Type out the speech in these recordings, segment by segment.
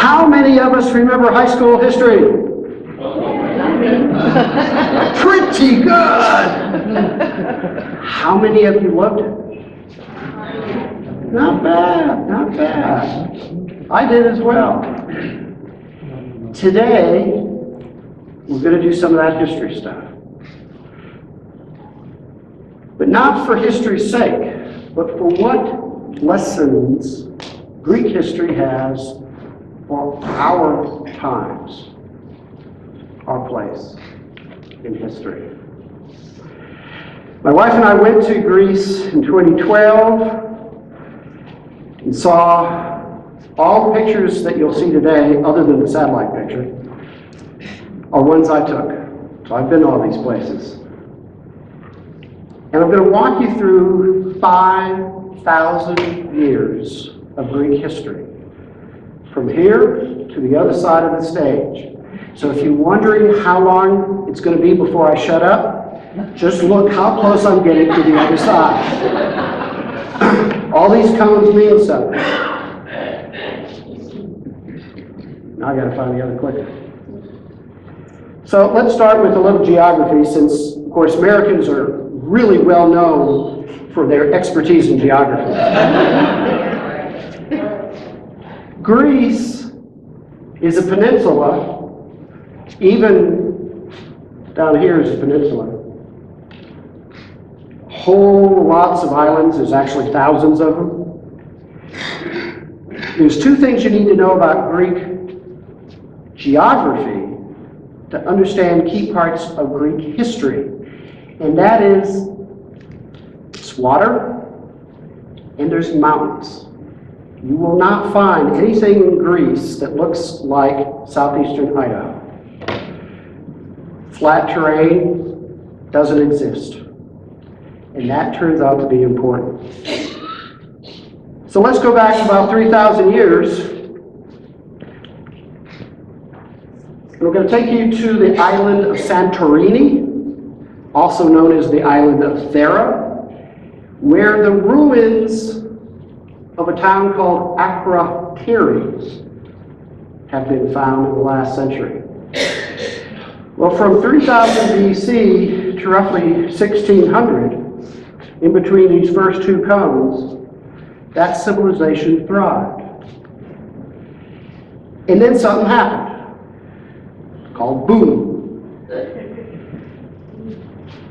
How many of us remember high school history? Pretty good. How many of you loved it? Not bad, not bad. I did as well. Today, we're going to do some of that history stuff. But not for history's sake, but for what lessons Greek history has for our times, our place in history. My wife and I went to Greece in 2012 and saw all the pictures that you'll see today, other than the satellite picture, are ones I took. So I've been to all these places. And I'm going to walk you through 5,000 years of Greek history, from here to the other side of the stage. So if you're wondering how long it's going to be before I shut up, just look how close I'm getting to the other side. All these cones mean something. Now I got to find the other clicker. So let's start with a little geography, since, of course, Americans are really well known for their expertise in geography. Greece is a peninsula. Even down here is a peninsula. Whole lots of islands. There's actually thousands of them. There's two things you need to know about Greek geography to understand key parts of Greek history. And that is, it's water and there's mountains. You will not find anything in Greece that looks like southeastern Idaho. Flat terrain doesn't exist. And that turns out to be important. So let's go back about 3,000 years. And we're going to take you to the island of Santorini, also known as the island of Thera, where the ruins of a town called Akrotiri have been found in the last century. Well, from 3000 BC to roughly 1600, in between these first two cones, that civilization thrived. And then something happened, called boom.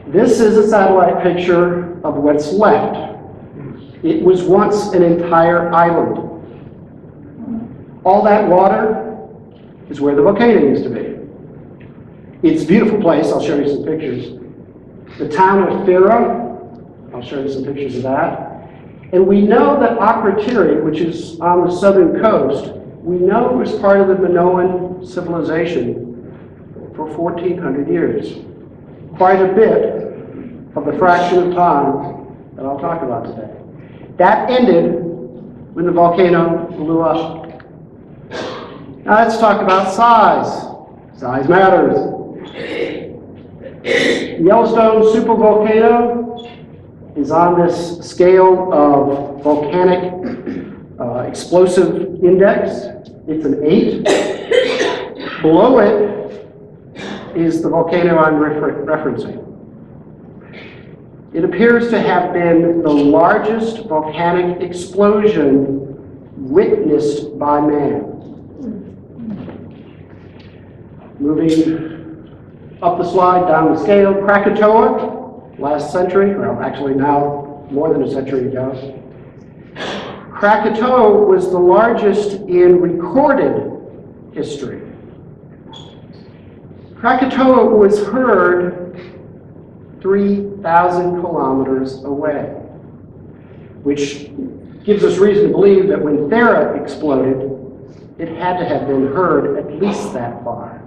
This is a satellite picture of what's left. It was once an entire island. All that water is where the volcano used to be. It's a beautiful place. I'll show you some pictures. The town of Thera, I'll show you some pictures of that. And we know that Akrotiri, which is on the southern coast, we know it was part of the Minoan civilization for 1,400 years. Quite a bit of the fraction of time that I'll talk about today. That ended when the volcano blew up. Now let's talk about size. Size matters. Yellowstone supervolcano is on this scale of volcanic explosive index. It's an 8. Below it is the volcano I'm referencing. It appears to have been the largest volcanic explosion witnessed by man. Moving up the slide, down the scale, Krakatoa, last century, well, actually now more than a century ago. Krakatoa was the largest in recorded history. Krakatoa was heard 3,000 kilometers away, which gives us reason to believe that when Thera exploded, it had to have been heard at least that far,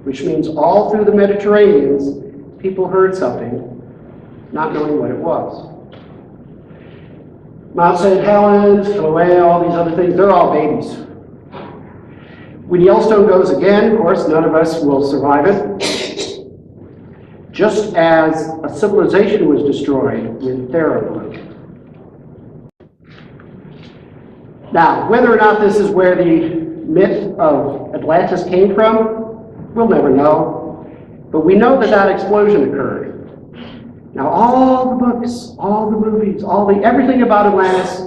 which means all through the Mediterranean, people heard something, not knowing what it was. Mount St. Helens, Kilauea, all these other things, they're all babies. When Yellowstone goes again, of course, none of us will survive it. Just as a civilization was destroyed when Thera blew. Now, whether or not this is where the myth of Atlantis came from, we'll never know. But we know that that explosion occurred. Now all the books, all the movies, everything about Atlantis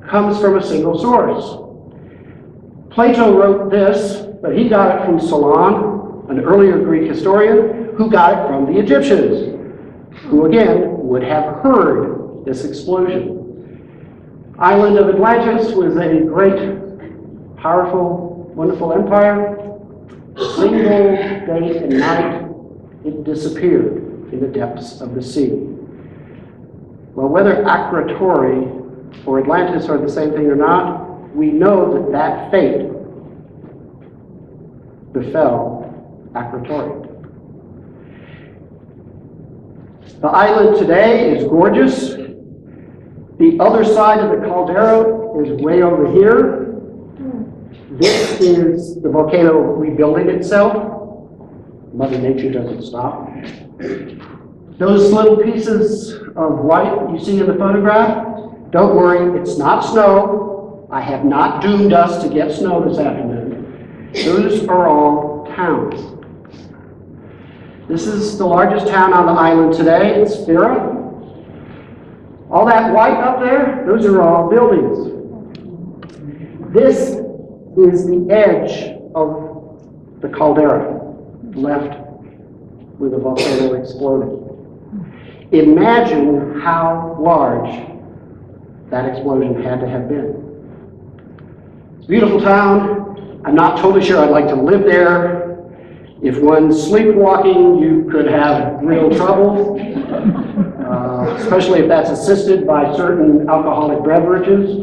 comes from a single source. Plato wrote this, but he got it from Solon, an earlier Greek historian, who got it from the Egyptians, who again would have heard this explosion. Island of Atlantis was a great, powerful, wonderful empire. Single day and night, it disappeared in the depths of the sea. Well, whether Akrotiri or Atlantis are the same thing or not, we know that that fate befell Akrotiri. The island today is gorgeous. The other side of the caldera is way over here. This is the volcano rebuilding itself. Mother Nature doesn't stop. Those little pieces of white you see in the photograph, don't worry, it's not snow. I have not doomed us to get snow this afternoon. Those are all towns. This is the largest town on the island today. It's Spira. All that white up there, those are all buildings. This is the edge of the caldera left with the volcano exploding. Imagine how large that explosion had to have been. It's a beautiful town. I'm not totally sure I'd like to live there. If one's sleepwalking, you could have real trouble, especially if that's assisted by certain alcoholic beverages.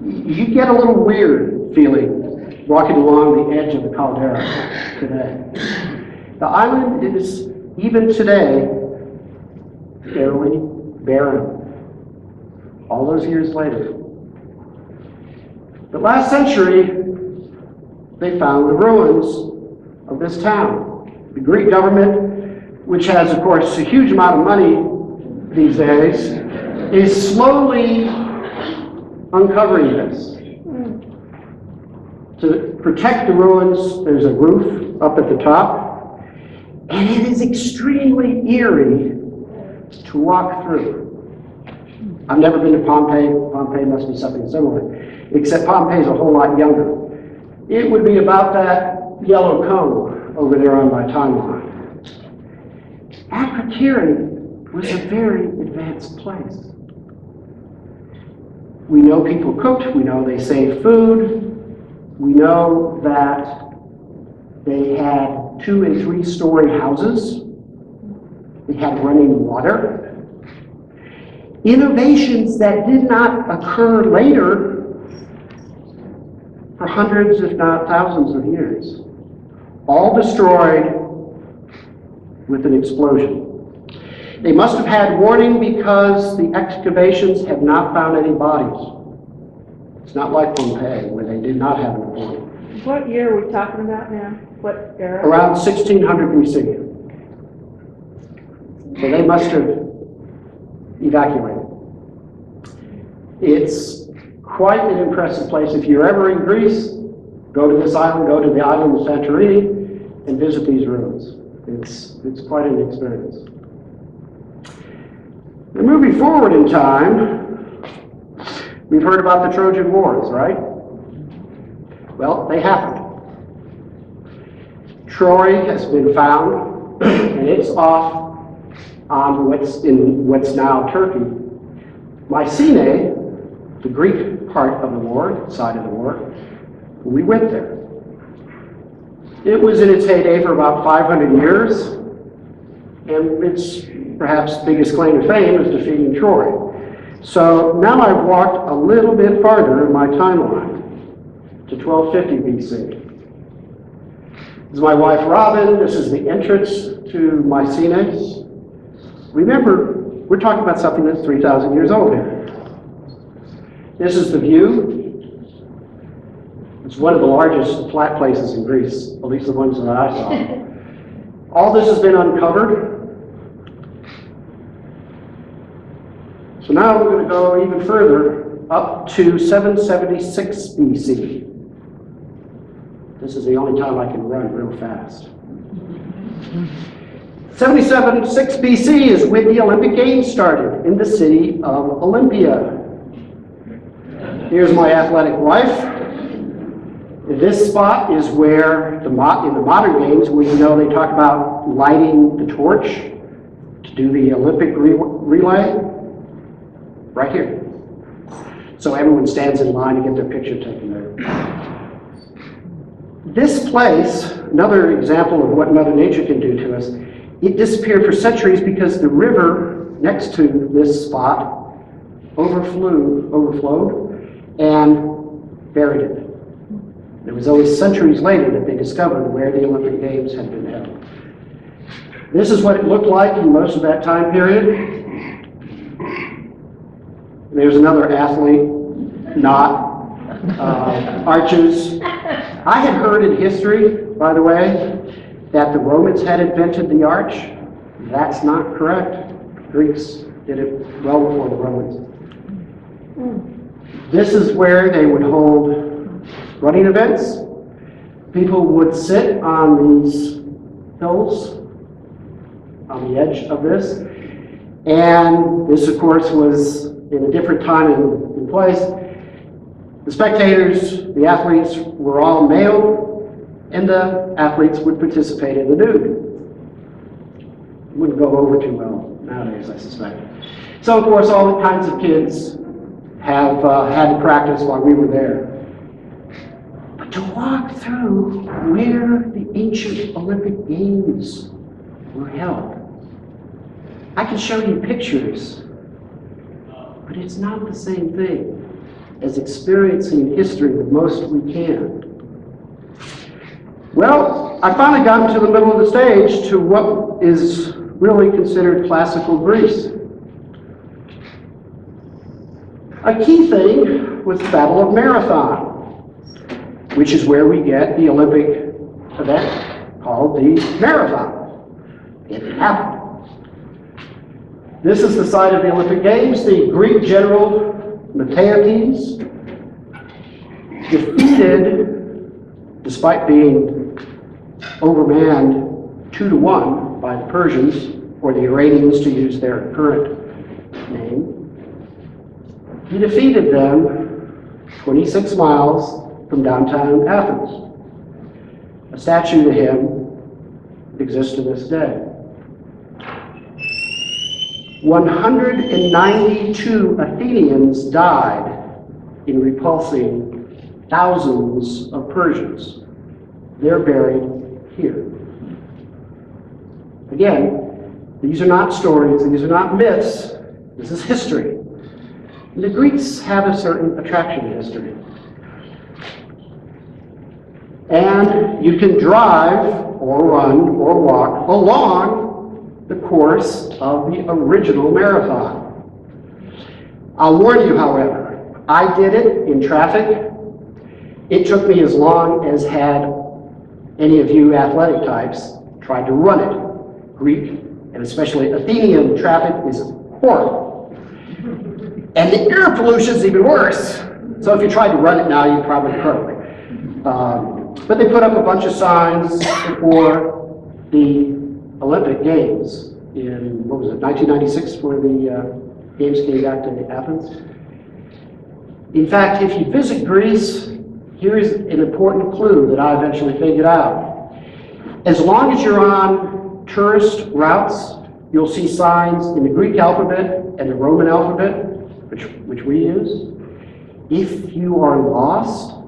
You get a little weird feeling walking along the edge of the caldera today. The island is, even today, fairly barren, all those years later. But last century, they found the ruins of this town. The Greek government, which has, of course, a huge amount of money these days, is slowly uncovering this. To protect the ruins, there's a roof up at the top, and it is extremely eerie to walk through. I've never been to Pompeii. Pompeii must be something similar, except Pompeii's a whole lot younger. It would be about that yellow cone over there on my timeline. Akrotiri was a very advanced place. We know people cooked, we know they saved food, we know that they had 2- and 3-story houses, they had running water. Innovations that did not occur later for hundreds, if not thousands of years. All destroyed with an explosion. They must have had warning because the excavations have not found any bodies. It's not like Pompeii, where they did not have any warning. What year are we talking about now? What era? Around 1600 BC. So they must have evacuated. It's quite an impressive place. If you're ever in Greece, go to this island, go to the island of Santorini, and visit these ruins. It's quite an experience. And moving forward in time, we've heard about the Trojan Wars, right? Well, they happened. Troy has been found, and it's off on what's now Turkey. Mycenae, the Greek part of the war, side of the war, we went there. It was in its heyday for about 500 years, and its perhaps biggest claim to fame is defeating Troy. So now I've walked a little bit farther in my timeline to 1250 BC. This is my wife Robin. This is the entrance to Mycenae. Remember, we're talking about something that's 3,000 years old here. This is the view. It's one of the largest flat places in Greece, at least the ones that I saw. All this has been uncovered. So now we're going to go even further up to 776 BC. This is the only time I can run real fast. 776 BC is when the Olympic Games started in the city of Olympia. Here's my athletic wife. This spot is where, in the modern games, where you know they talk about lighting the torch to do the Olympic relay. Right here. So everyone stands in line to get their picture taken there. This place, another example of what Mother Nature can do to us, it disappeared for centuries because the river next to this spot overflowed and buried it. It was only centuries later that they discovered where the Olympic Games had been held. This is what it looked like in most of that time period. There's another athlete, not archers. I had heard in history, by the way, that the Romans had invented the arch. That's not correct. Greeks did it well before the Romans. This is where they would hold running events. People would sit on these hills on the edge of this. And this, of course, was in a different time and place. The spectators, the athletes, were all male, and the athletes would participate in the nude. It wouldn't go over too well nowadays, I suspect. So, of course, all kinds of kids have had to practice while we were there. But to walk through where the ancient Olympic Games were held, I can show you pictures, but it's not the same thing as experiencing history the most we can. Well, I finally got to the middle of the stage to what is really considered classical Greece. A key thing was the Battle of Marathon, which is where we get the Olympic event called the marathon. It happened. This is the site of the Olympic Games. The Greek general Leonidas defeated, despite being overmanned 2-1 by the Persians, or the Iranians to use their current name, he defeated them 26 miles from downtown Athens. A statue to him exists to this day. 192 Athenians died in repulsing thousands of Persians. They're buried here. Again, these are not stories, these are not myths, this is history. And the Greeks have a certain attraction to history. And you can drive, or run, or walk along the course of the original marathon. I'll warn you, however, I did it in traffic. It took me as long as had any of you athletic types tried to run it. Greek, and especially Athenian traffic is horrible. And the air pollution is even worse. So if you tried to run it now, you'd probably croak. But they put up a bunch of signs for the Olympic Games in, 1996, where the Games came back to Athens. In fact, if you visit Greece, here's an important clue that I eventually figured out. As long as you're on tourist routes, you'll see signs in the Greek alphabet and the Roman alphabet, which we use. If you are lost,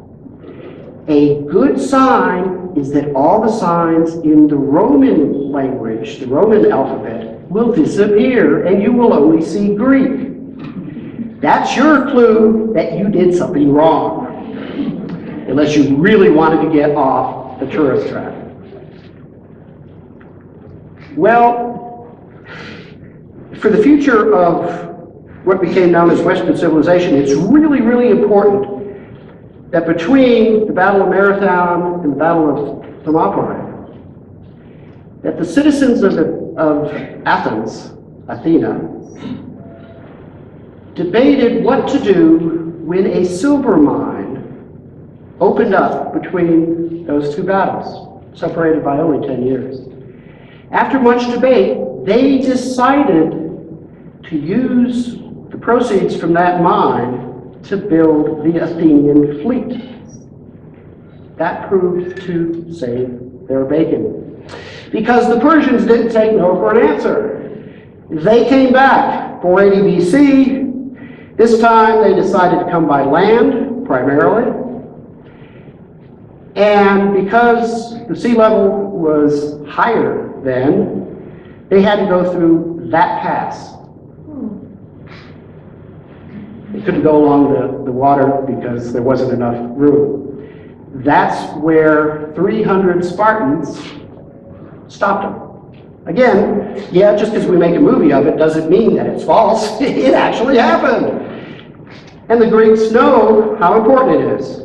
a good sign is that all the signs in the Roman language, the Roman alphabet, will disappear and you will only see Greek. That's your clue that you did something wrong, unless you really wanted to get off the tourist track. Well, for the future of what became known as Western civilization, it's really, really important that between the Battle of Marathon and the Battle of Thermopylae, that the citizens of Athens, Athena, debated what to do when a silver mine opened up between those two battles, separated by only 10 years. After much debate, they decided to use the proceeds from that mine to build the Athenian fleet. That proved to save their bacon. Because the Persians didn't take no for an answer. They came back, 480 BC. This time they decided to come by land, primarily. And because the sea level was higher then, they had to go through that pass. They couldn't go along the water because there wasn't enough room. That's where 300 Spartans stopped them. Again, yeah, just because we make a movie of it doesn't mean that it's false. It actually happened. And the Greeks know how important it is.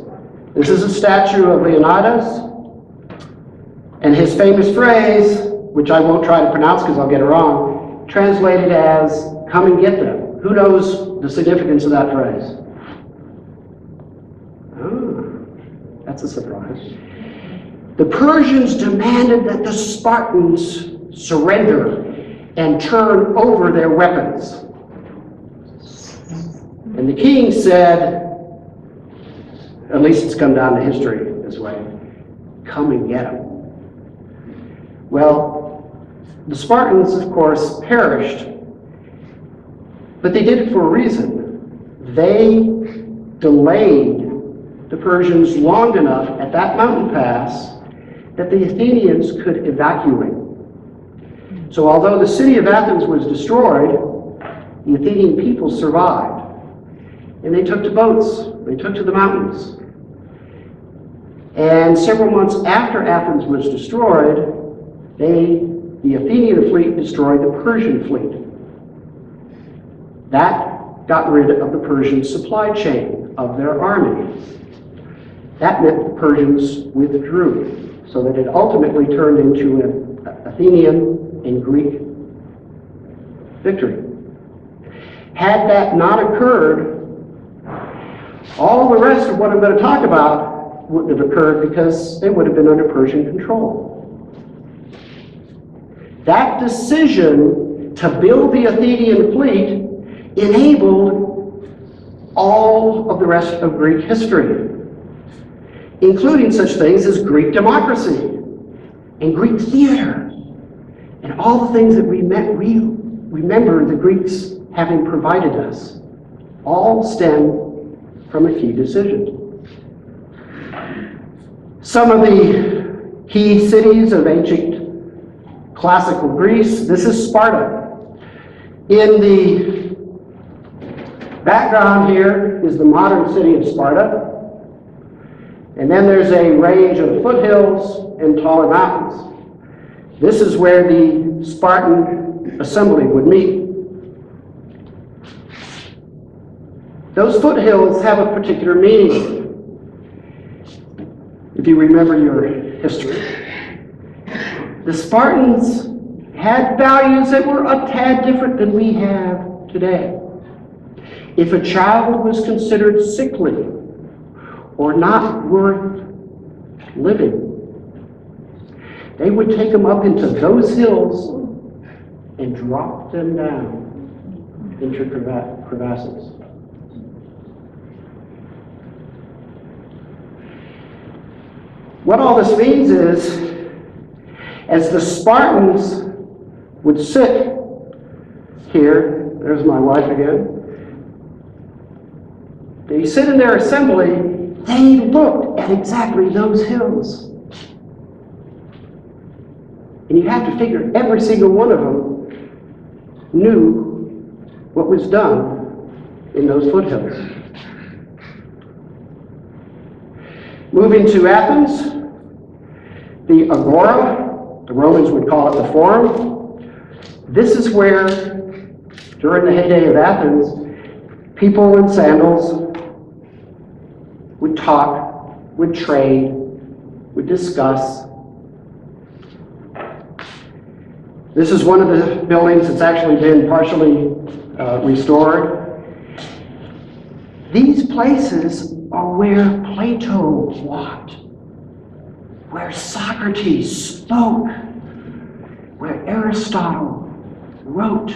This is a statue of Leonidas, and his famous phrase, which I won't try to pronounce because I'll get it wrong, translated as, "Come and get them." Who knows the significance of that phrase? Oh, that's a surprise. The Persians demanded that the Spartans surrender and turn over their weapons. And the king said, at least it's come down to history this way, "Come and get them." Well, the Spartans, of course, perished, but they did it for a reason. They delayed the Persians long enough at that mountain pass that the Athenians could evacuate. So although the city of Athens was destroyed, the Athenian people survived. And they took to boats, they took to the mountains. And several months after Athens was destroyed, the Athenian fleet destroyed the Persian fleet. That got rid of the Persian supply chain of their army. That meant the Persians withdrew, so that it ultimately turned into an Athenian and Greek victory. Had that not occurred, all the rest of what I'm going to talk about wouldn't have occurred because they would have been under Persian control. That decision to build the Athenian fleet enabled all of the rest of Greek history, including such things as Greek democracy and Greek theater and all the things that we remember the Greeks having provided us, all stem from a key decision. Some of the key cities of ancient classical Greece, this is Sparta. In the background here is the modern city of Sparta. And then there's a range of foothills and taller mountains. This is where the Spartan assembly would meet. Those foothills have a particular meaning, if you remember your history. The Spartans had values that were a tad different than we have today. If a child was considered sickly or not worth living, they would take them up into those hills and drop them down into crevasses. What all this means is, as the Spartans would sit here, there's my wife again, they sit in their assembly, they looked at exactly those hills. And you have to figure every single one of them knew what was done in those foothills. Moving to Athens, the Agora, the Romans would call it the Forum. This is where, during the heyday of Athens, people in sandals would talk, would trade, would discuss. This is one of the buildings that's actually been partially restored. These places are where Plato walked, where Socrates spoke, where Aristotle wrote.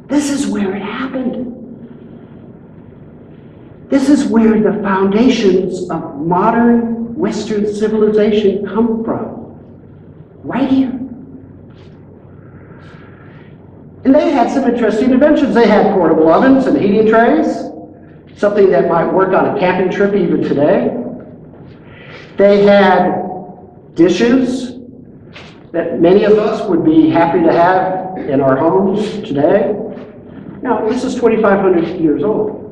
This is where it happened. This is where the foundations of modern Western civilization come from. Right here. And they had some interesting inventions. They had portable ovens and heating trays, something that might work on a camping trip even today. They had dishes that many of us would be happy to have in our homes today. Now, this is 2,500 years old.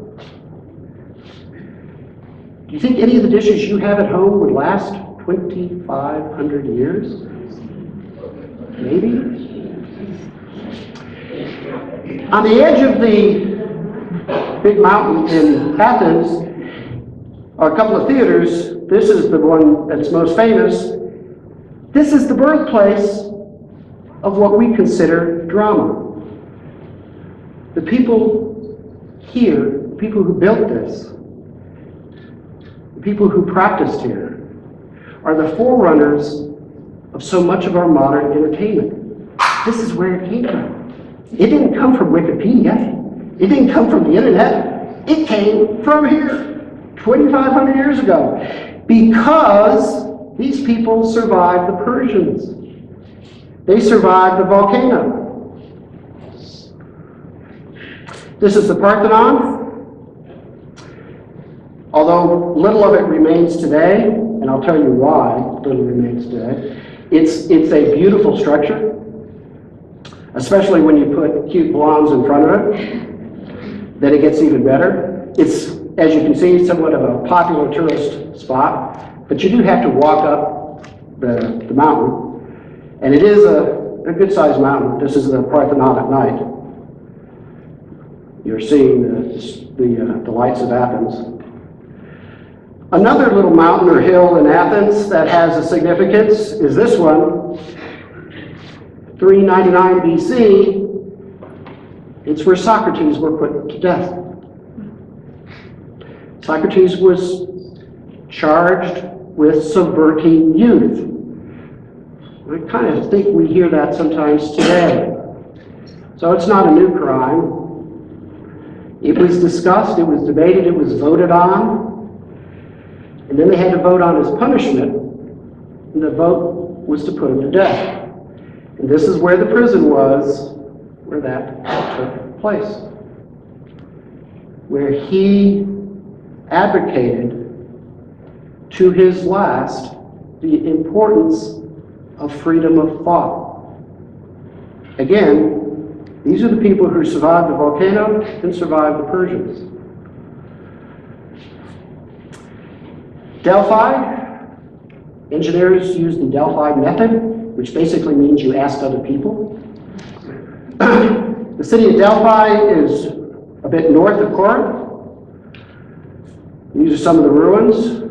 Do you think any of the dishes you have at home would last 2,500 years? Maybe. On the edge of the big mountain in Athens are a couple of theaters. This is the one that's most famous. This is the birthplace of what we consider drama. The people here, the people who built this, the people who practiced here, are the forerunners of so much of our modern entertainment. This is where it came from. It didn't come from Wikipedia. It didn't come from the internet. It came from here, 2,500 years ago, because these people survived the Persians. They survived the volcano. This is the Parthenon. Although little of it remains today, and I'll tell you why little remains today. It's a beautiful structure, especially when you put cute blondes in front of it. Then it gets even better. It's, as you can see, somewhat of a popular tourist spot, but you do have to walk up the mountain. And it is a good-sized mountain. This is the Parthenon at night. You're seeing the lights of Athens. Another little mountain or hill in Athens that has a significance is this one, 399 BC. It's where Socrates were put to death. Socrates was charged with subverting youth. I kind of think we hear that sometimes today. So it's not a new crime. It was discussed, it was debated, it was voted on. And then they had to vote on his punishment, and the vote was to put him to death. And this is where the prison was, where that took place. Where he advocated to his last the importance of freedom of thought. Again, these are the people who survived the volcano and survived the Persians. Delphi, engineers use the Delphi method, which basically means you ask other people. The city of Delphi is a bit north of Corinth. These are some of the ruins.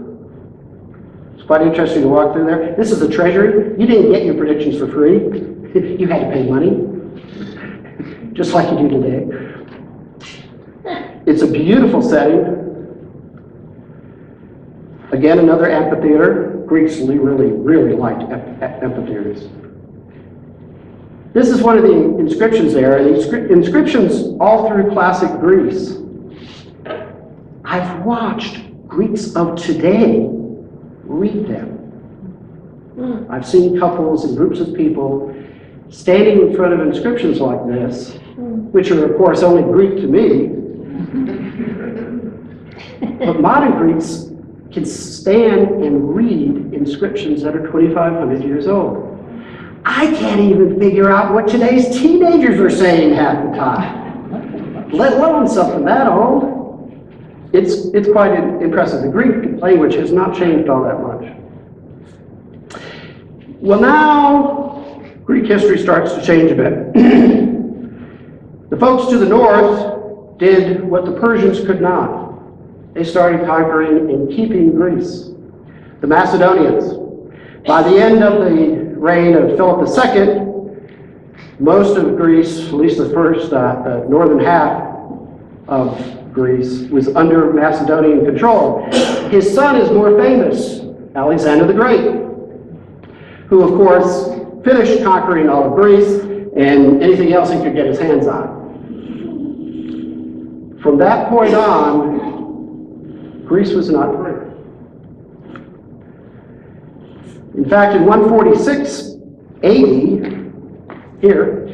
It's quite interesting to walk through there. This is the treasury. You didn't get your predictions for free. You had to pay money, just like you do today. It's a beautiful setting. Again, another amphitheater. Greeks really liked amphitheaters. This is one of the inscriptions there, and inscriptions all through classic Greece. I've watched Greeks of today read them. I've seen couples and groups of people standing in front of inscriptions like this, which are, of course, only Greek to me. But modern Greeks can stand and read inscriptions that are 2,500 years old. I can't even figure out what today's teenagers are saying half the time, let alone something that old. It's quite impressive. The Greek language has not changed all that much. Well, now Greek history starts to change a bit. The folks to the north did what the Persians could not. They started conquering and keeping Greece. The Macedonians. By the end of the reign of Philip II, most of Greece, at least the first, the northern half of Greece was under Macedonian control. His son is more famous, Alexander the Great, who of course finished conquering all of Greece and anything else he could get his hands on. From that point on, Greece was not free. In fact, in 146 AD, here,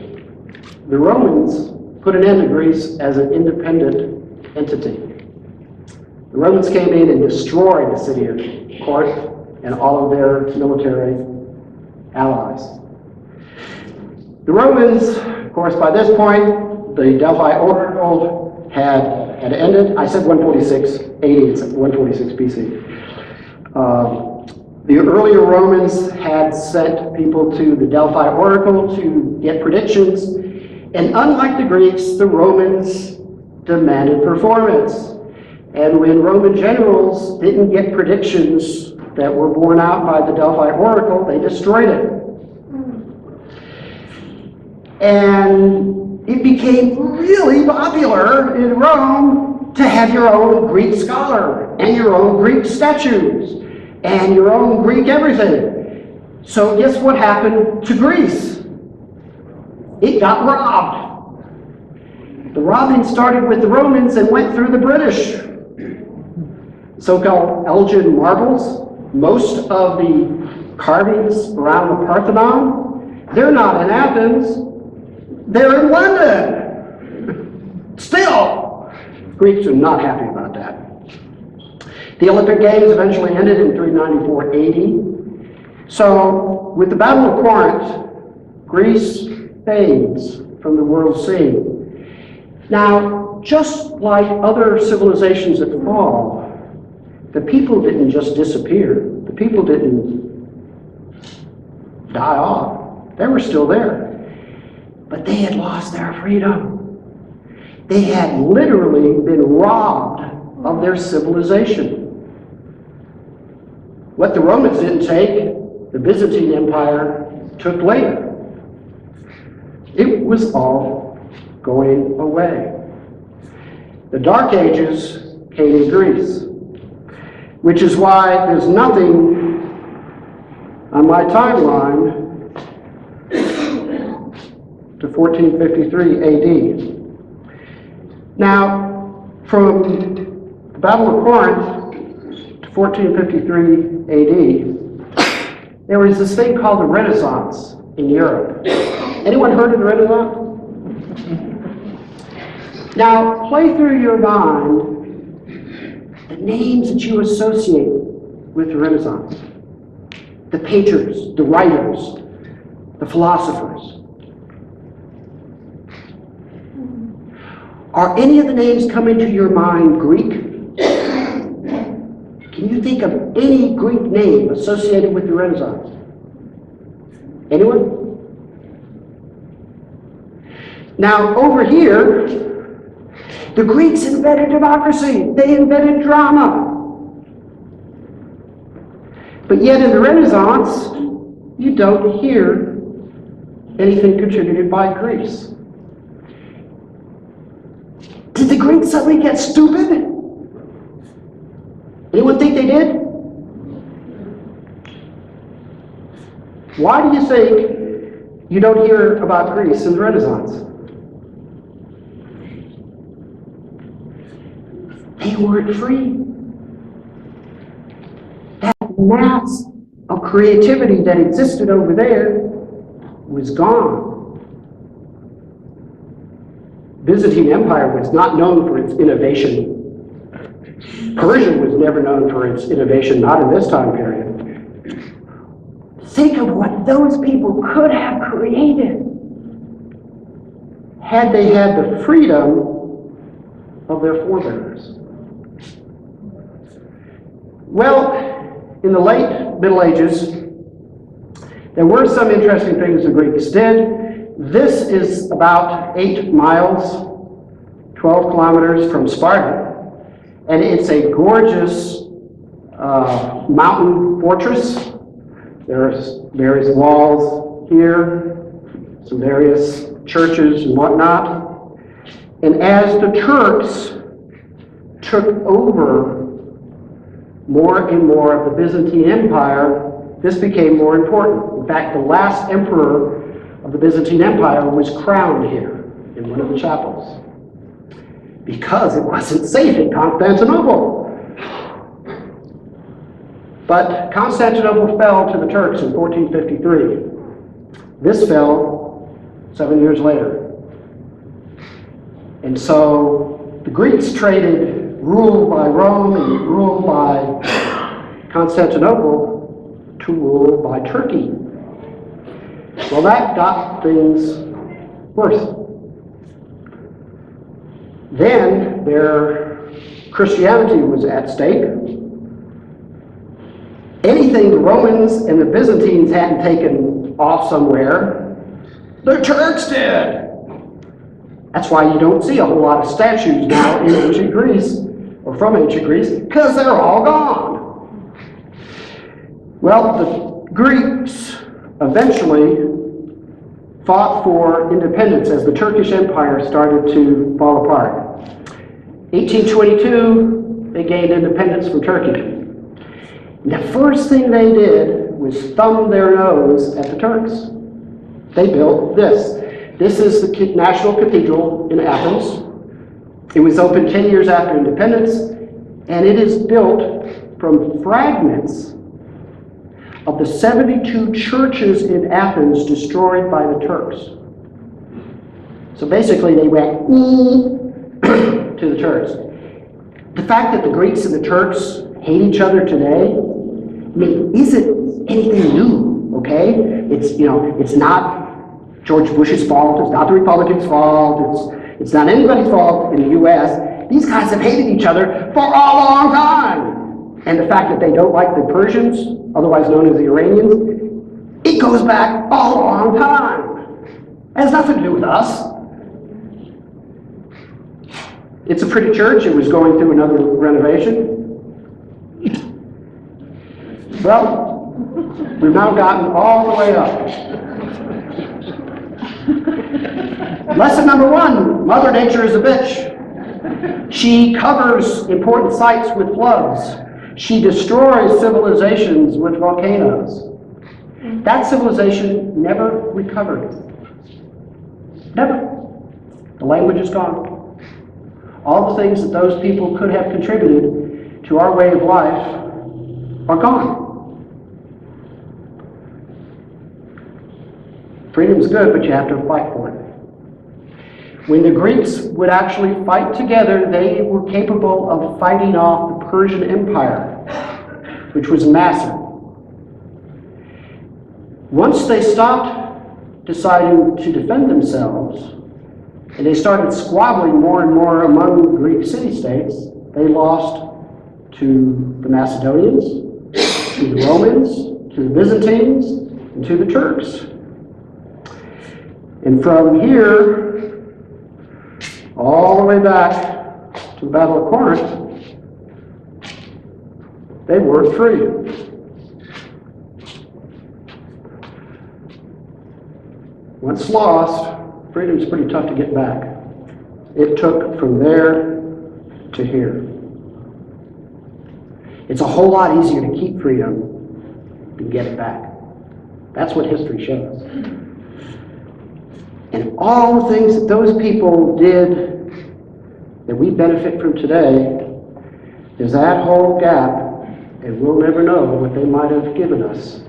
the Romans put an end to Greece as an independent entity. The Romans came in and destroyed the city of Corinth and all of their military allies. The Romans, of course, by this point, the Delphi Oracle had ended. I said 146 AD, it's 146 BC. The earlier Romans had sent people to the Delphi Oracle to get predictions, and unlike the Greeks, the Romans demanded performance. And when Roman generals didn't get predictions that were borne out by the Delphi Oracle, they destroyed it. And it became really popular in Rome to have your own Greek scholar and your own Greek statues and your own Greek everything. So guess what happened to Greece? It got robbed. The robbing started with the Romans and went through the British. So-called Elgin marbles, most of the carvings around the Parthenon, they're not in Athens, they're in London. Still, Greeks are not happy about that. The Olympic Games eventually ended in 394 AD. So, with the Battle of Corinth, Greece fades from the world scene. Now, just like other civilizations that fall, the people didn't just disappear. The people didn't die off. They were still there. But they had lost their freedom. They had literally been robbed of their civilization. What the Romans didn't take, the Byzantine Empire took later. It was all going away. The Dark Ages came in Greece, which is why there's nothing on my timeline to 1453 AD. Now, from the Battle of Corinth to 1453 AD, there was this thing called the Renaissance in Europe. Anyone heard of the Renaissance? Now, play through your mind the names that you associate with the Renaissance. The painters, the writers, the philosophers. Are any of the names coming to your mind Greek? Can you think of any Greek name associated with the Renaissance? Anyone? Now, over here, the Greeks invented democracy. They invented drama. But yet in the Renaissance, you don't hear anything contributed by Greece. Did the Greeks suddenly get stupid? Anyone think they did? Why do you think you don't hear about Greece in the Renaissance? They weren't free. That mass of creativity that existed over there was gone. Byzantine Empire was not known for its innovation. Persia was never known for its innovation, not in this time period. Think of what those people could have created had they had the freedom of their forebears. Well, in the late Middle Ages, there were some interesting things the Greeks did. This is about 8 miles, 12 kilometers from Sparta, and it's a gorgeous mountain fortress. There's various walls here, some various churches and whatnot. And as the Turks took over more and more of the Byzantine Empire, this became more important. In fact, the last emperor of the Byzantine Empire was crowned here in one of the chapels because it wasn't safe in Constantinople. But Constantinople fell to the Turks in 1453. This fell 7 years later. And so the Greeks traded rule by Rome and rule by Constantinople to rule by Turkey. Well, that got things worse. Then their Christianity was at stake. Anything the Romans and the Byzantines hadn't taken off somewhere, the Turks did. That's why you don't see a whole lot of statues now in ancient Greece, or from ancient Greece, because they're all gone. Well, the Greeks eventually fought for independence as the Turkish Empire started to fall apart. 1822, they gained independence from Turkey. And the first thing they did was thumb their nose at the Turks. They built this. This is the National Cathedral in Athens. It was opened 10 years after independence, and it is built from fragments of the 72 churches in Athens destroyed by the Turks. So basically they went to the Turks. The fact that the Greeks and the Turks hate each other today, I mean, isn't anything new, okay? It's not George Bush's fault, it's not the Republicans' fault, it's not anybody's fault in the U.S. These guys have hated each other for a long time. And the fact that they don't like the Persians, otherwise known as the Iranians, it goes back a long time. It has nothing to do with us. It's a pretty church. It was going through another renovation. Well, we've now gotten all the way up. Lesson number 1, Mother Nature is a bitch. She covers important sites with floods. She destroys civilizations with volcanoes. That civilization never recovered. Never. The language is gone. All the things that those people could have contributed to our way of life are gone. Freedom's good, but you have to fight for it. When the Greeks would actually fight together, they were capable of fighting off the Persian Empire, which was massive. Once they stopped deciding to defend themselves, and they started squabbling more and more among Greek city-states, they lost to the Macedonians, to the Romans, to the Byzantines, and to the Turks. And from here, all the way back to the Battle of Corinth, they weren't free. Once lost, freedom's pretty tough to get back. It took from there to here. It's a whole lot easier to keep freedom than get it back. That's what history shows. And all the things that those people did that we benefit from today, is that whole gap, and we'll never know what they might have given us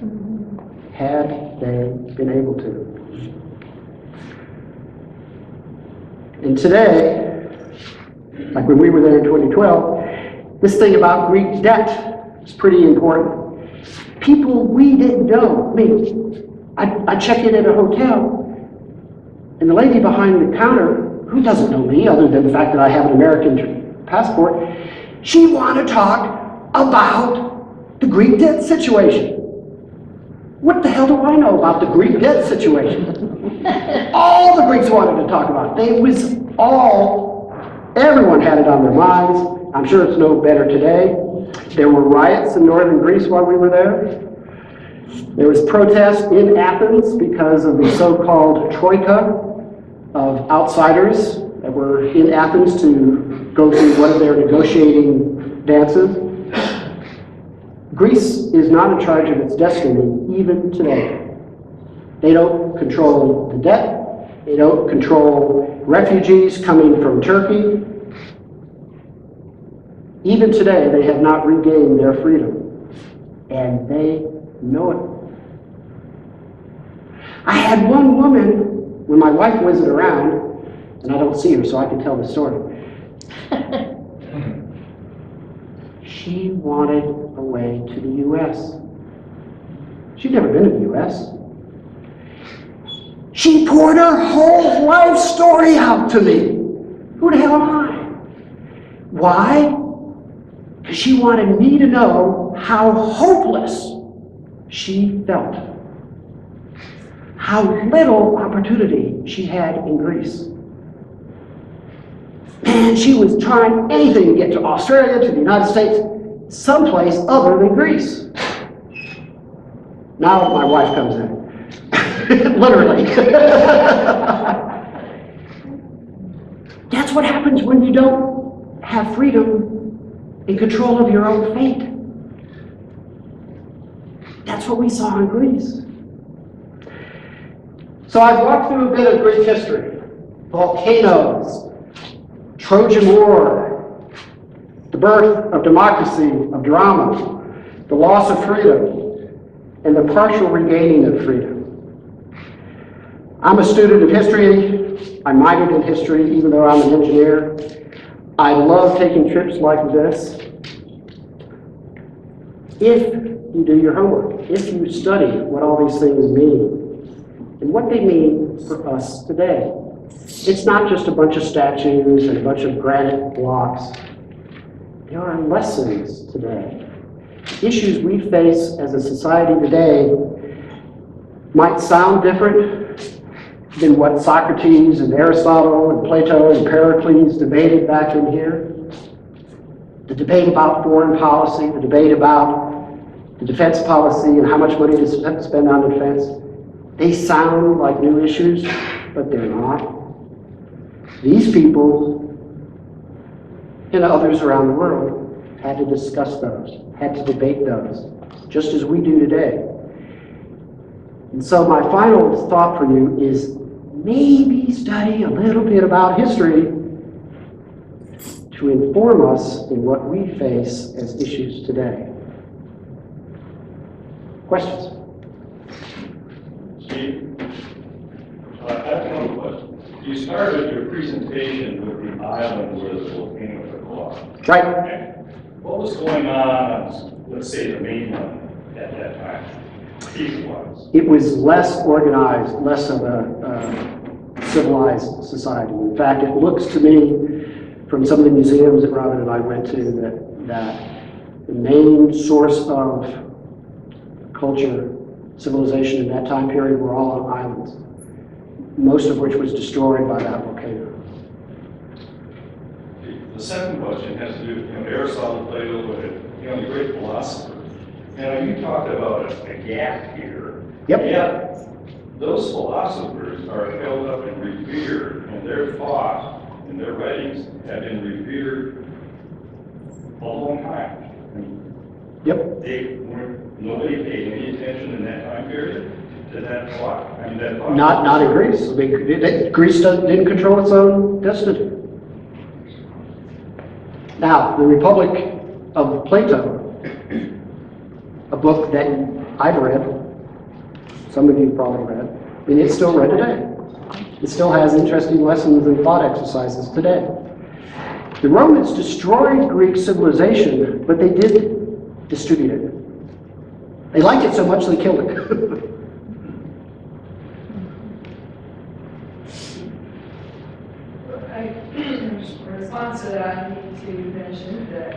had they been able to. And today, like when we were there in 2012, this thing about Greek debt is pretty important. People we didn't know. I mean, I check in at a hotel, and the lady behind the counter, who doesn't know me other than the fact that I have an American passport, she wanted to talk about the Greek debt situation. What the hell do I know about the Greek debt situation? All the Greeks wanted to talk about it. Everyone had it on their minds. I'm sure it's no better today. There were riots in northern Greece while we were there. There was protest in Athens because of the so-called troika of outsiders that were in Athens to go through one of their negotiating dances. Greece is not in charge of its destiny even today. They don't control the debt. They don't control refugees coming from Turkey. Even today, they have not regained their freedom, and they know it. I had one woman, when my wife wasn't around, and I don't see her so I can tell the story. She wanted a way to the U.S. She'd never been to the U.S. She poured her whole life story out to me. Who the hell am I? Why? Because she wanted me to know how hopeless she felt. How little opportunity she had in Greece. And she was trying anything to get to Australia, to the United States, someplace other than Greece. Now my wife comes in. Literally. That's what happens when you don't have freedom and control of your own fate. That's what we saw in Greece. So I've walked through a bit of Greek history. Volcanoes, Trojan War, the birth of democracy, of drama, the loss of freedom, and the partial regaining of freedom. I'm a student of history. I minored in history, even though I'm an engineer. I love taking trips like this. If you do your homework, if you study what all these things mean, and what they mean for us today. It's not just a bunch of statues and a bunch of granite blocks. There are lessons today. Issues we face as a society today might sound different than what Socrates and Aristotle and Plato and Pericles debated back in here. The debate about foreign policy, the debate about the defense policy and how much money to spend on defense. They sound like new issues, but they're not. These people and others around the world had to discuss those, had to debate those, just as we do today. And so my final thought for you is maybe study a little bit about history to inform us in what we face as issues today. Questions? Steve, I have one question. You started your presentation with the island where the volcano took off. Right. Okay. What was going on, let's say, the mainland at that time, people-wise? It was less organized, less of a civilized society. In fact, it looks to me, from some of the museums that Robin and I went to, that the main source of culture, civilization in that time period were all on islands, most of which was destroyed by that volcano. The second question has to do with Aristotle, Plato, the great philosophers. Now, you talked about a gap here. Yep. Yet, those philosophers are held up and revered, and their thought and their writings have been revered a long time. Yep. Nobody paid any attention in that time period to that thought. I mean, that thought. Not in Greece. I mean, Greece didn't control its own destiny. Now, the Republic of Plato, a book that I've read, some of you probably read, and it's still read today. It still has interesting lessons and thought exercises today. The Romans destroyed Greek civilization, but they did distribute it. They liked it so much they killed it. In response to that, I need to mention that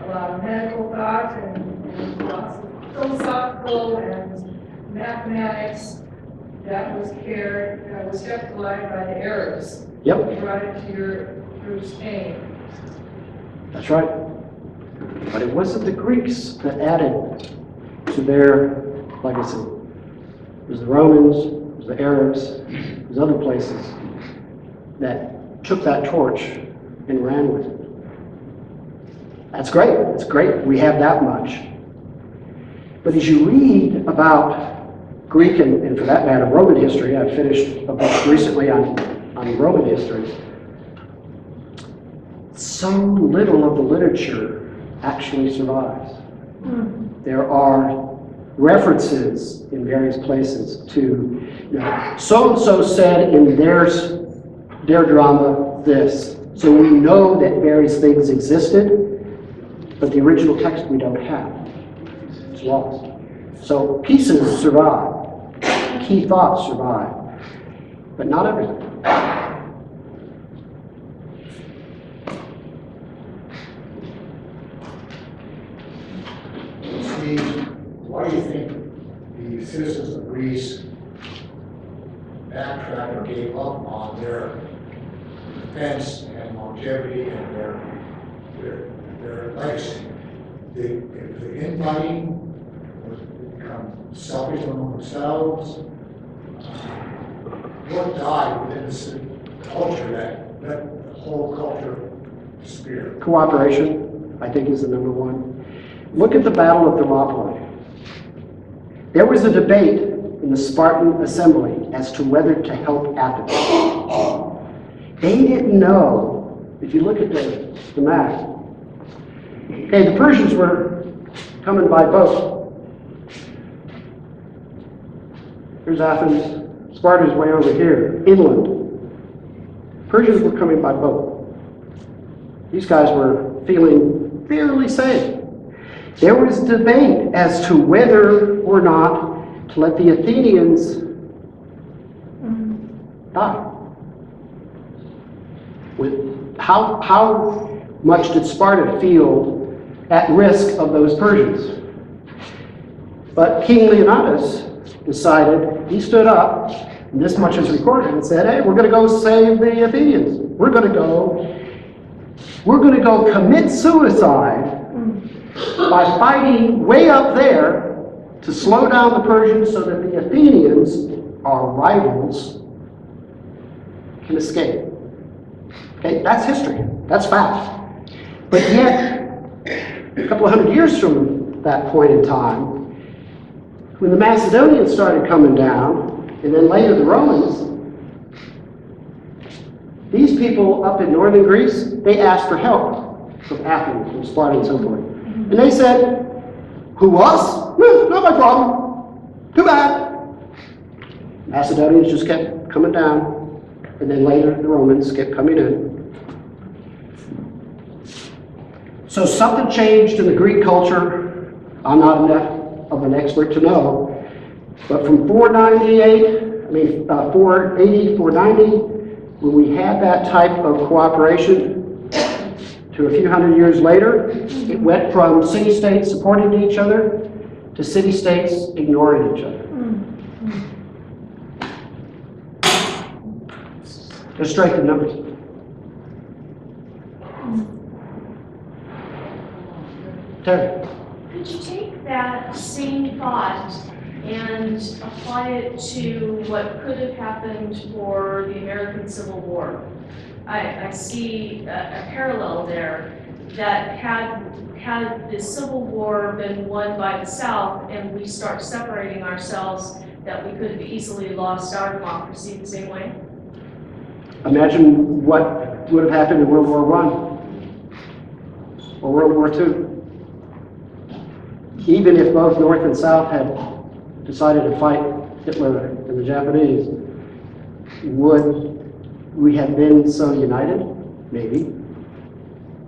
a lot of medical thought and lots of philosophical and mathematics that was kept alive by the Arabs. Yep. They brought it through Spain. That's right. But it wasn't the Greeks that added to their legacy. It was the Romans, it was the Arabs, it was other places that took that torch and ran with it. That's great. It's great we have that much. But as you read about Greek and for that matter, Roman history, I finished a book recently on Roman history, so little of the literature actually survives. There are references in various places to, so-and-so said in their drama this. So we know that various things existed, but the original text we don't have. It's lost. So pieces survive, key thoughts survive, but not everything. Steve, why do you think the citizens of Greece backtracked or gave up on their defense and longevity and their legacy? The infighting was become selfish among themselves. What died within the culture that let the whole culture disappear? Cooperation, I think, is the number one. Look at the Battle of Thermopylae. There was a debate in the Spartan assembly as to whether to help Athens. They didn't know, if you look at the map, okay, the Persians were coming by boat. Here's Athens. Sparta's way over here, inland. Persians were coming by boat. These guys were feeling fairly safe. There was debate as to whether or not to let the Athenians die. With how much did Sparta feel at risk of those Persians? But King Leonidas decided, he stood up, and this much is recorded, and said, hey, we're going to go save the Athenians. We're going to go commit suicide by fighting way up there to slow down the Persians so that the Athenians, our rivals, can escape. Okay, that's history. That's fact. But yet, a couple of hundred years from that point in time, when the Macedonians started coming down, and then later the Romans, these people up in northern Greece, they asked for help from Athens, from Sparta and so forth. And they said, who, us? Not my problem. Too bad. Macedonians just kept coming down, and then later the Romans kept coming in. So something changed in the Greek culture. I'm not enough of an expert to know, but from 480, 490, when we had that type of cooperation, to a few hundred years later, it went from city-states supporting each other to city-states ignoring each other. There's strength in numbers. Terry. Could you take that same thought and apply it to what could have happened for the American Civil War? I see a parallel there, that had the Civil War been won by the South and we start separating ourselves, that we could have easily lost our democracy the same way? Imagine what would have happened in World War I or World War II. Even if both North and South had decided to fight Hitler and the Japanese, would we have been so united? Maybe.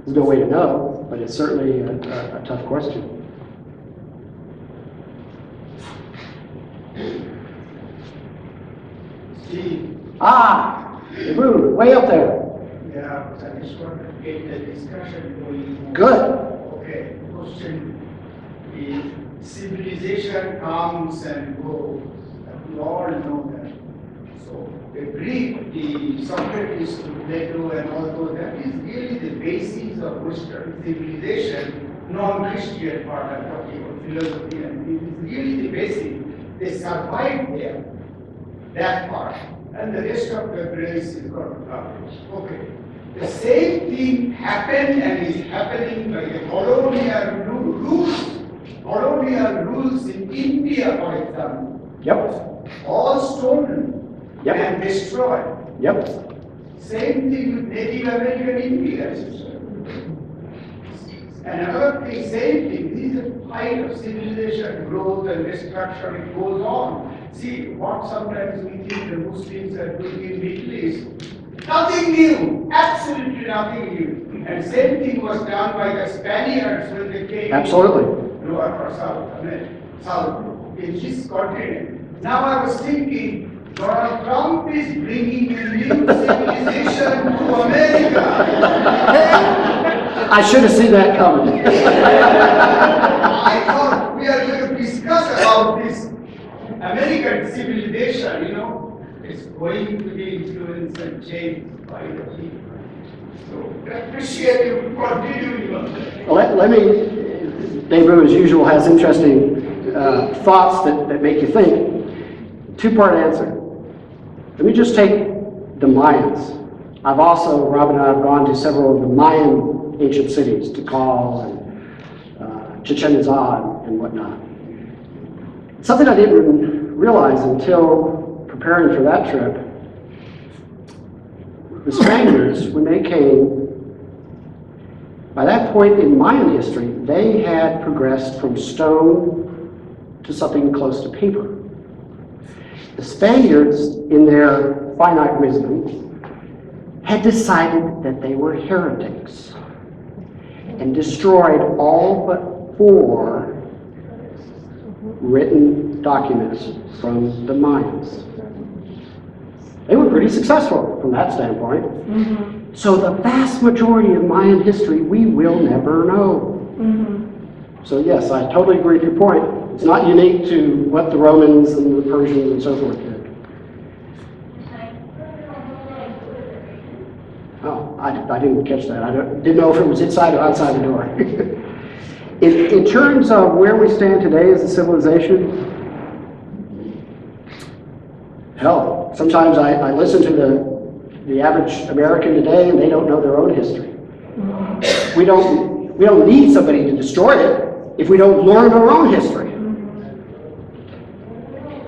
There's no way to know, but it's certainly a tough question. Steve. The moon, way up there. Yeah, I just want to get the discussion going. Good. Okay, question. The civilization comes and goes. We all know that. So the Greek, the Socrates, Plato, and all those, that is really the basis of Western civilization, non-Christian part I'm talking about philosophy, and it is really the basic. They survived there, that part. and the rest of the race is got garbage. Okay. The same thing happened and is happening by the colonial rules in India, for example. Yep, All stolen Yep. and destroyed. yep. Same thing with Native American Indians. And another thing, same thing, this is a fight of civilization, growth and destruction, it goes on. See, what sometimes we think the Muslims are doing in Middle East, nothing new, absolutely nothing new. And same thing was done by the Spaniards when they came. Absolutely. North or South America, South, in this continent. Now I was thinking, Donald Trump is bringing a new civilization to America. I should have seen that coming. I thought we are going to discuss about this American civilization, it's going to be influenced and changed by the people. So appreciate you continuing on that. Let me, David, as usual, has interesting thoughts that make you think. Two-part answer. Let me just take the Mayans. Rob and I have gone to several of the Mayan ancient cities, Tikal and Chichen Itza and whatnot. Something I didn't realize until preparing for that trip, the Spaniards, when they came, by that point in Mayan history, they had progressed from stone to something close to paper. The Spaniards, in their finite wisdom, had decided that they were heretics and destroyed all but 4 written documents from the Mayans. They were pretty successful from that standpoint. Mm-hmm. So the vast majority of Mayan history we will never know. Mm-hmm. So yes, I totally agree with your point. It's not unique to what the Romans and the Persians and so forth did. Oh, I didn't catch that. Didn't know if it was inside or outside the door. in terms of where we stand today as a civilization, hell, sometimes I listen to the average American today and they don't know their own history. We don't need somebody to destroy it if we don't learn our own history.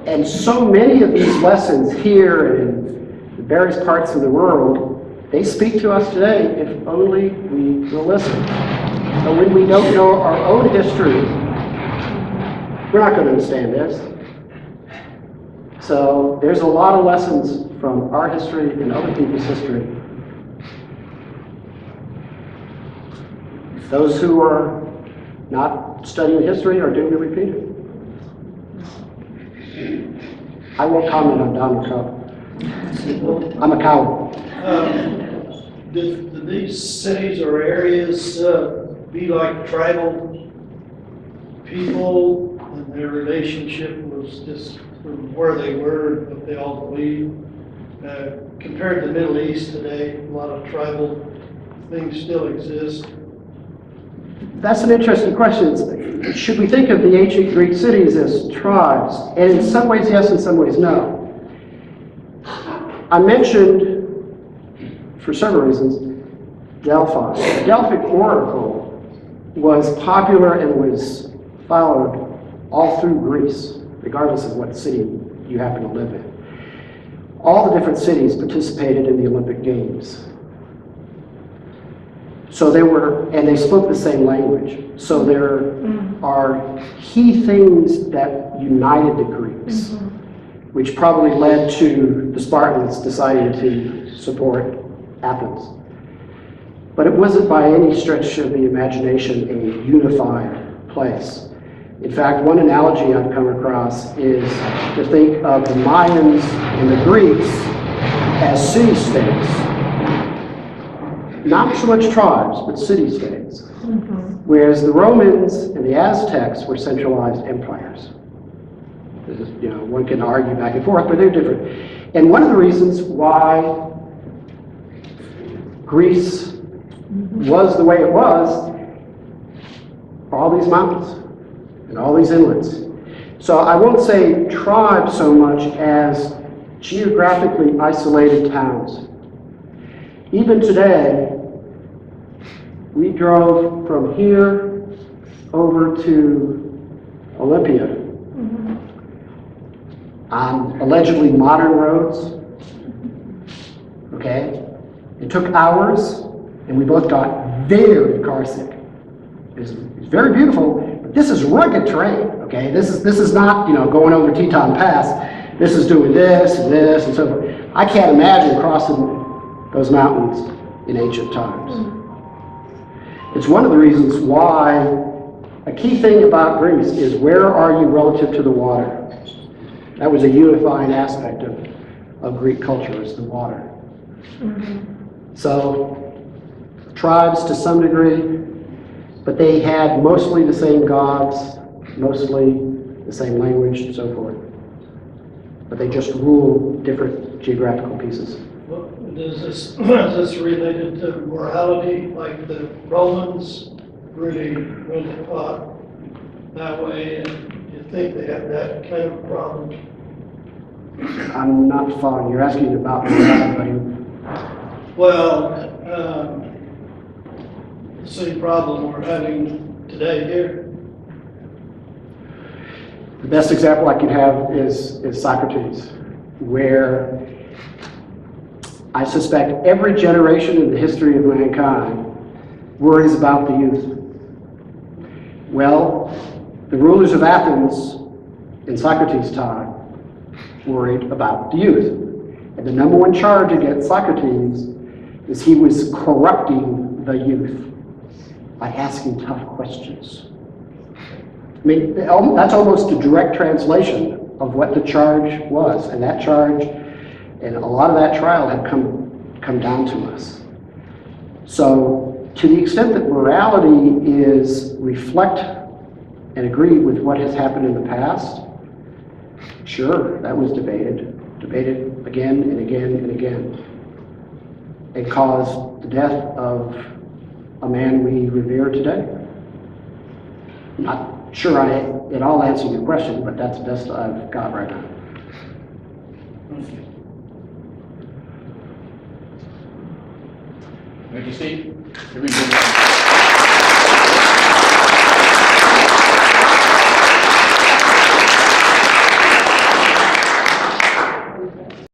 And so many of these lessons here in the various parts of the world, they speak to us today if only we will listen. But when we don't know our own history, we're not going to understand this. So there's a lot of lessons from our history and other people's history. Those who are not studying history are doomed to repeat it. I won't comment on Donald Trump. I'm a coward. Do these cities or areas be like tribal people, and their relationship was just from where they were, what they all believed? Compared to the Middle East today, a lot of tribal things still exist. That's an interesting question. Should we think of the ancient Greek cities as tribes? And in some ways, yes, in some ways, no. I mentioned, for several reasons, Delphi. The Delphic oracle was popular and was followed all through Greece, regardless of what city you happen to live in. All the different cities participated in the Olympic Games. So and they spoke the same language. So there are key things that united the Greeks, which probably led to the Spartans deciding to support Athens. But it wasn't by any stretch of the imagination a unified place. In fact, one analogy I've come across is to think of the Mayans and the Greeks as city-states. Not so much tribes, but city-states. Whereas the Romans and the Aztecs were centralized empires. One can argue back and forth, but they're different. And one of the reasons why Greece was the way it was are all these mountains and all these inlets. So I won't say tribe so much as geographically isolated towns. Even today, we drove from here over to Olympia on allegedly modern roads. Okay? It took hours, and we both got very car sick. It's very beautiful, but this is rugged terrain, okay? This is not, going over Teton Pass. This is doing this and so forth. I can't imagine crossing those mountains in ancient times. It's one of the reasons why a key thing about Greece is where are you relative to the water? That was a unifying aspect of Greek culture, is the water. So, tribes to some degree, but they had mostly the same gods, mostly the same language and so forth. But they just ruled different geographical pieces. Well, is this related to morality, like the Romans really thought that way, and you think they had that kind of problem? I'm not following. You're asking about morality. Well, the same problem we're having today here. The best example I can have is Socrates, where I suspect every generation in the history of mankind worries about the youth. Well, the rulers of Athens in Socrates' time worried about the youth. And the number one charge against Socrates is he was corrupting the youth by asking tough questions. I mean, that's almost a direct translation of what the charge was. And that charge, and a lot of that trial had come down to us. So, to the extent that morality is reflect and agree with what has happened in the past, sure, that was debated again and again and again. It caused the death of a man we revere today. Not sure I at all answered your question, but that's the best I've got right now. Thank you, Steve.